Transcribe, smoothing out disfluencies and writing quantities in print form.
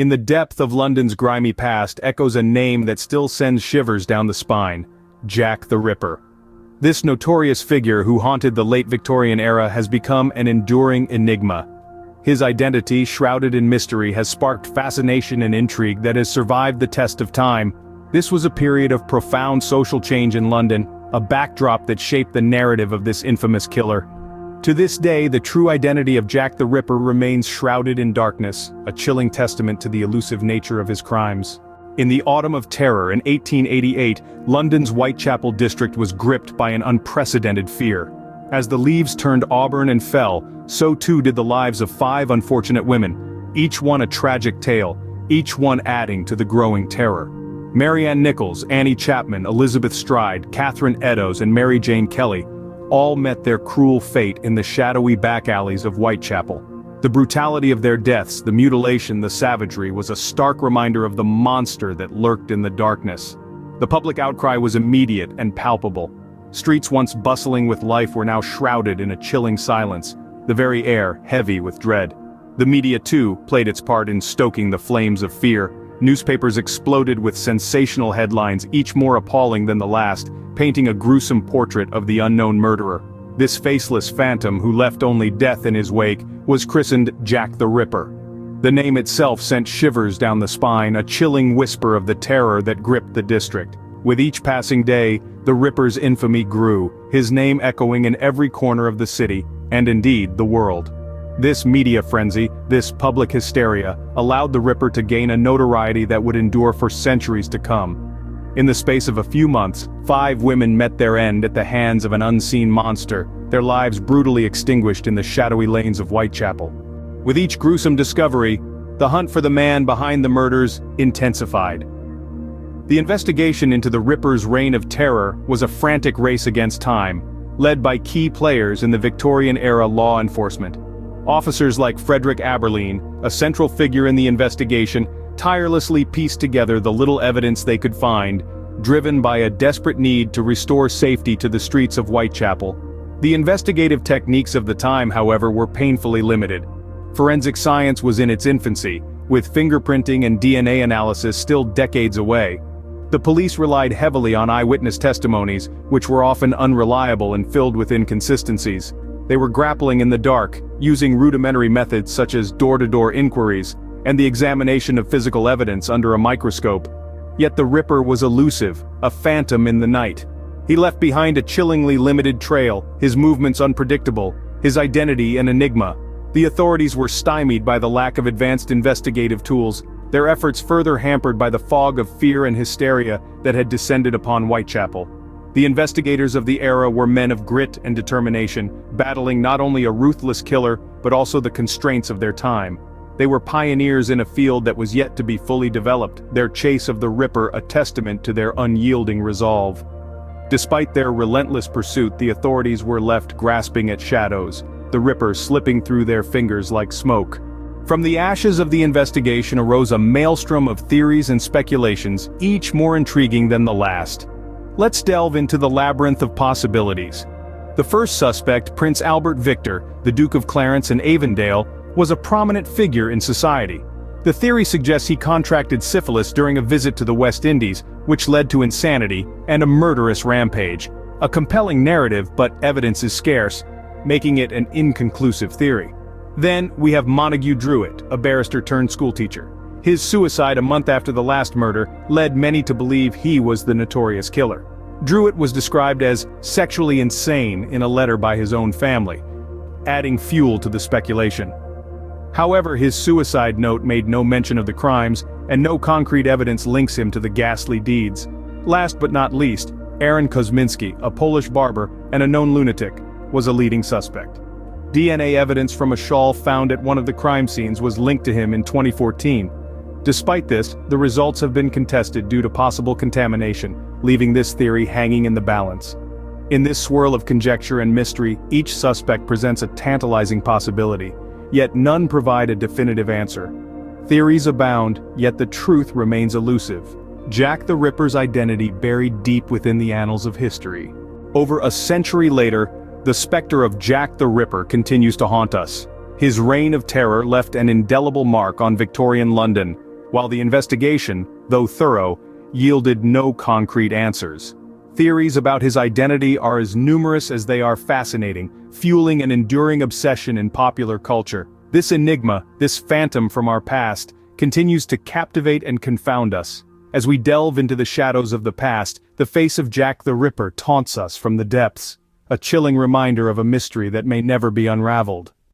In the depth of London's grimy past echoes a name that still sends shivers down the spine: Jack the Ripper. This notorious figure who haunted the late Victorian era has become an enduring enigma. His identity, shrouded in mystery, has sparked fascination and intrigue that has survived the test of time. This was a period of profound social change in London, a backdrop that shaped the narrative of this infamous killer. To this day, the true identity of Jack the Ripper remains shrouded in darkness, a chilling testament to the elusive nature of his crimes. In the Autumn of Terror in 1888, London's Whitechapel district was gripped by an unprecedented fear. As the leaves turned auburn and fell, so too did the lives of 5 unfortunate women, each one a tragic tale, each one adding to the growing terror. Marianne Nichols, Annie Chapman, Elizabeth Stride, Catherine Eddowes, and Mary Jane Kelly all met their cruel fate in the shadowy back alleys of Whitechapel. The brutality of their deaths, the mutilation, the savagery, was a stark reminder of the monster that lurked in the darkness. The public outcry was immediate and palpable. Streets once bustling with life were now shrouded in a chilling silence, the very air heavy with dread. The media too played its part in stoking the flames of fear. Newspapers exploded with sensational headlines, each more appalling than the last, painting a gruesome portrait of the unknown murderer. This faceless phantom, who left only death in his wake, was christened Jack the Ripper. The name itself sent shivers down the spine, a chilling whisper of the terror that gripped the district. With each passing day, the Ripper's infamy grew, his name echoing in every corner of the city, and indeed the world. This media frenzy, this public hysteria, allowed the Ripper to gain a notoriety that would endure for centuries to come. In the space of a few months, 5 women met their end at the hands of an unseen monster, their lives brutally extinguished in the shadowy lanes of Whitechapel. With each gruesome discovery, the hunt for the man behind the murders intensified. The investigation into the Ripper's reign of terror was a frantic race against time, led by key players in the Victorian-era law enforcement. Officers like Frederick Aberline, a central figure in the investigation, tirelessly pieced together the little evidence they could find, driven by a desperate need to restore safety to the streets of Whitechapel. The investigative techniques of the time, however, were painfully limited. Forensic science was in its infancy, with fingerprinting and DNA analysis still decades away. The police relied heavily on eyewitness testimonies, which were often unreliable and filled with inconsistencies. They were grappling in the dark, using rudimentary methods such as door-to-door inquiries, and the examination of physical evidence under a microscope. Yet the Ripper was elusive, a phantom in the night. He left behind a chillingly limited trail, his movements unpredictable, his identity an enigma. The authorities were stymied by the lack of advanced investigative tools, their efforts further hampered by the fog of fear and hysteria that had descended upon Whitechapel. The investigators of the era were men of grit and determination, battling not only a ruthless killer, but also the constraints of their time. They were pioneers in a field that was yet to be fully developed, their chase of the Ripper a testament to their unyielding resolve. Despite their relentless pursuit, the authorities were left grasping at shadows, the Ripper slipping through their fingers like smoke. From the ashes of the investigation arose a maelstrom of theories and speculations, each more intriguing than the last. Let's delve into the labyrinth of possibilities. The first suspect, Prince Albert Victor, the Duke of Clarence and Avondale, was a prominent figure in society. The theory suggests he contracted syphilis during a visit to the West Indies, which led to insanity and a murderous rampage. A compelling narrative, but evidence is scarce, making it an inconclusive theory. Then, we have Montague Druitt, a barrister turned schoolteacher. His suicide a month after the last murder led many to believe he was the notorious killer. Druitt was described as sexually insane in a letter by his own family, adding fuel to the speculation. However, his suicide note made no mention of the crimes, and no concrete evidence links him to the ghastly deeds. Last but not least, Aaron Kosminski, a Polish barber and a known lunatic, was a leading suspect. DNA evidence from a shawl found at one of the crime scenes was linked to him in 2014. Despite this, the results have been contested due to possible contamination, leaving this theory hanging in the balance. In this swirl of conjecture and mystery, each suspect presents a tantalizing possibility, yet none provide a definitive answer. Theories abound, yet the truth remains elusive. Jack the Ripper's identity buried deep within the annals of history. Over a century later, the specter of Jack the Ripper continues to haunt us. His reign of terror left an indelible mark on Victorian London, while the investigation, though thorough, yielded no concrete answers. Theories about his identity are as numerous as they are fascinating, fueling an enduring obsession in popular culture. This enigma, this phantom from our past, continues to captivate and confound us. As we delve into the shadows of the past, the face of Jack the Ripper taunts us from the depths, a chilling reminder of a mystery that may never be unraveled.